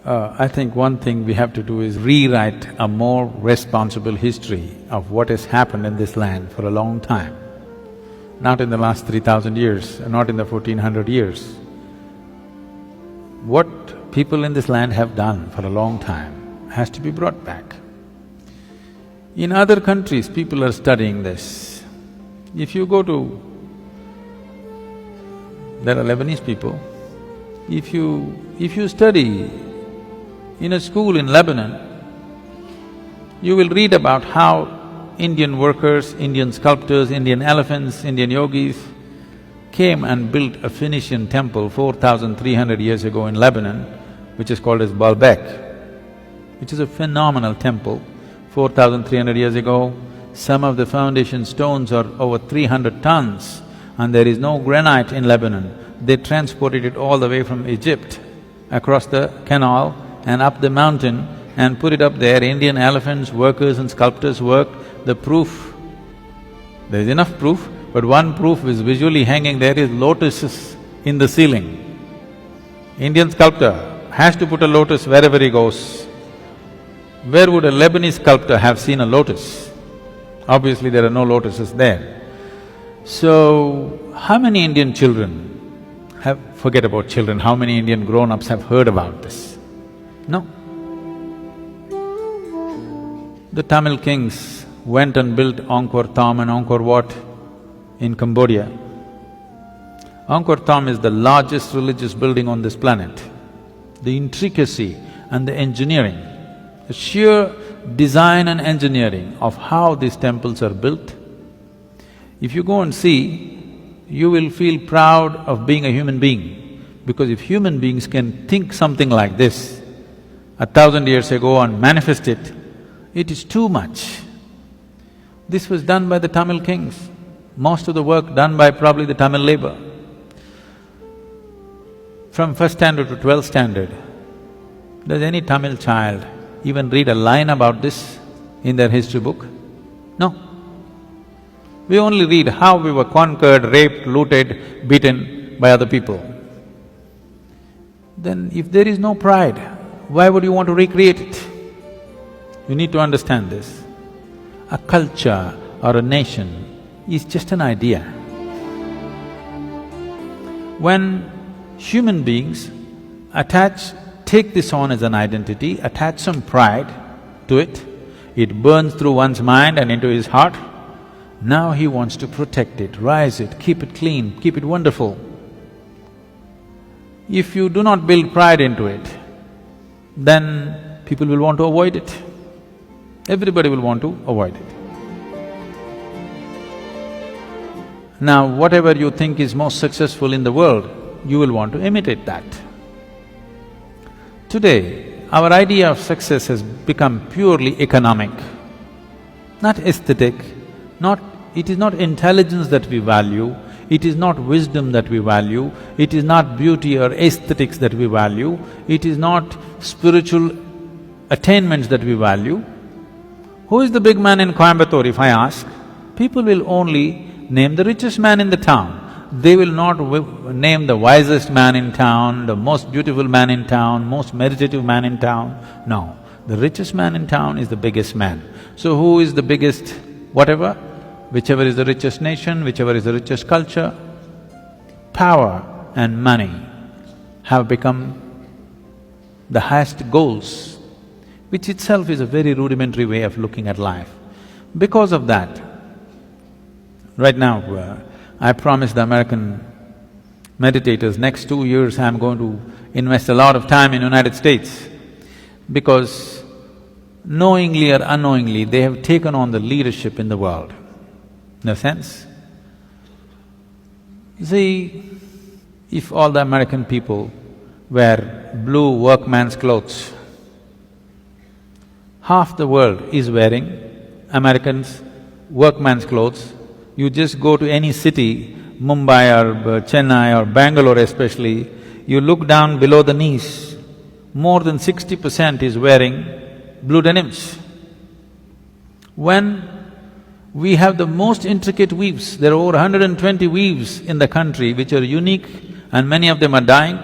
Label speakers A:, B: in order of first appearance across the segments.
A: I think one thing we have to do is rewrite a more responsible history of what has happened in this land for a long time. Not in the last 3,000 years, not in the 1400 years. What people in this land have done for a long time has to be brought back. In other countries, people are studying this. If you go to… there are Lebanese people, if you study in a school in Lebanon, you will read about how Indian workers, Indian sculptors, Indian elephants, Indian yogis came and built a Phoenician temple 4,300 years ago in Lebanon, which is called as Baalbek, which is a phenomenal temple. 4,300 years ago, some of the foundation stones are over 300 tons and there is no granite in Lebanon. They transported it all the way from Egypt, across the canal and up the mountain and put it up there. Indian elephants, workers and sculptors worked. The proof, there is enough proof, but one proof is visually hanging there is lotuses in the ceiling. Indian sculptor has to put a lotus wherever he goes. Where would a Lebanese sculptor have seen a lotus? Obviously there are no lotuses there. So, how many Indian children have… forget about children, how many Indian grown-ups have heard about this? No. The Tamil kings went and built Angkor Thom and Angkor Wat in Cambodia. Angkor Thom is the largest religious building on this planet. The intricacy and the engineering, the sheer design and engineering of how these temples are built, if you go and see, you will feel proud of being a human being. Because if human beings can think something like this 1,000 years ago and manifest it, it is too much. This was done by the Tamil kings, most of the work done by probably the Tamil labor. From first standard to 12th standard, does any Tamil child even read a line about this in their history book? No. We only read how we were conquered, raped, looted, beaten by other people. Then if there is no pride, why would you want to recreate it? You need to understand this. A culture or a nation is just an idea. When human beings take this on as an identity, attach some pride to it, it burns through one's mind and into his heart. Now he wants to protect it, rise it, keep it clean, keep it wonderful. If you do not build pride into it, then people will want to avoid it. Everybody will want to avoid it. Now, whatever you think is most successful in the world, you will want to imitate that. Today, our idea of success has become purely economic, not aesthetic, it is not intelligence that we value, it is not wisdom that we value, it is not beauty or aesthetics that we value, it is not spiritual attainments that we value. Who is the big man in Coimbatore, if I ask? People will only name the richest man in the town. They will not name the wisest man in town, the most beautiful man in town, most meditative man in town. No, the richest man in town is the biggest man. So who is the biggest whatever? Whichever is the richest nation, whichever is the richest culture, power and money have become the highest goals, which itself is a very rudimentary way of looking at life. Because of that, right now, I promised the American meditators, next 2 years I'm going to invest a lot of time in United States, because knowingly or unknowingly, they have taken on the leadership in the world. In a sense, see, if all the American people wear blue workman's clothes, half the world is wearing Americans' workman's clothes. You just go to any city, Mumbai or Chennai or Bangalore especially, you look down below the knees, more than 60% is wearing blue denims. When we have the most intricate weaves, there are over 120 weaves in the country which are unique and many of them are dying,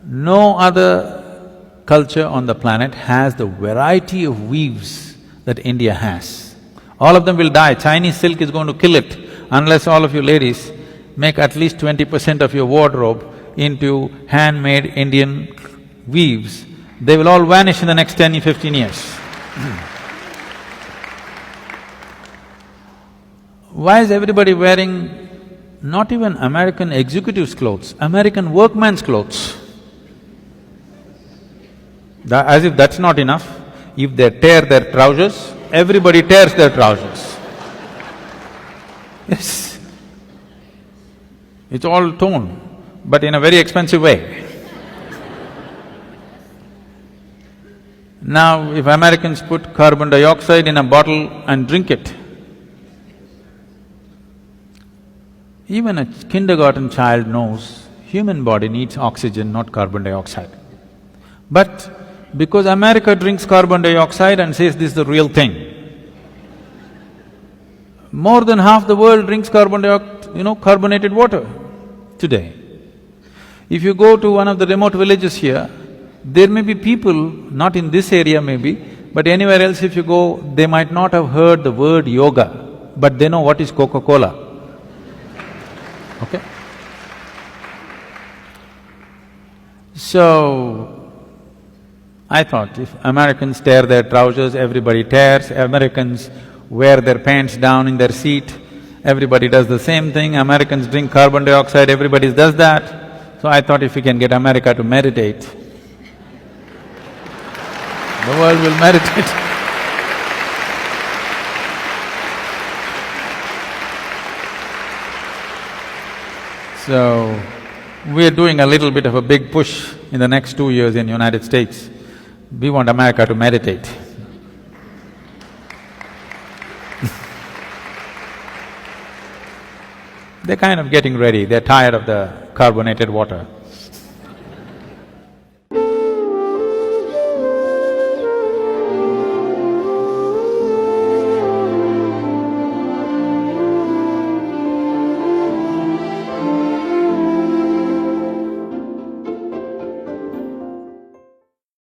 A: no other culture on the planet has the variety of weaves that India has. All of them will die. Chinese silk is going to kill it unless all of you ladies make at least 20% of your wardrobe into handmade Indian weaves. They will all vanish in the next 10 or 15 years. Why is everybody wearing not even American executives' clothes, American workman's clothes? As if that's not enough, if they tear their trousers, everybody tears their trousers. Yes. It's all torn, but in a very expensive way. Now, if Americans put carbon dioxide in a bottle and drink it, even a kindergarten child knows human body needs oxygen, not carbon dioxide. But because America drinks carbon dioxide and says this is the real thing, more than half the world drinks carbonated water today. If you go to one of the remote villages here, there may be people, not in this area maybe, but anywhere else if you go, they might not have heard the word yoga, but they know what is Coca-Cola. Okay? So, I thought if Americans tear their trousers, everybody tears, Americans wear their pants down in their seat, everybody does the same thing, Americans drink carbon dioxide, everybody does that. So I thought if we can get America to meditate, the world will meditate. So, we are doing a little bit of a big push in the next 2 years in United States. We want America to meditate. They're kind of getting ready, they're tired of the carbonated water.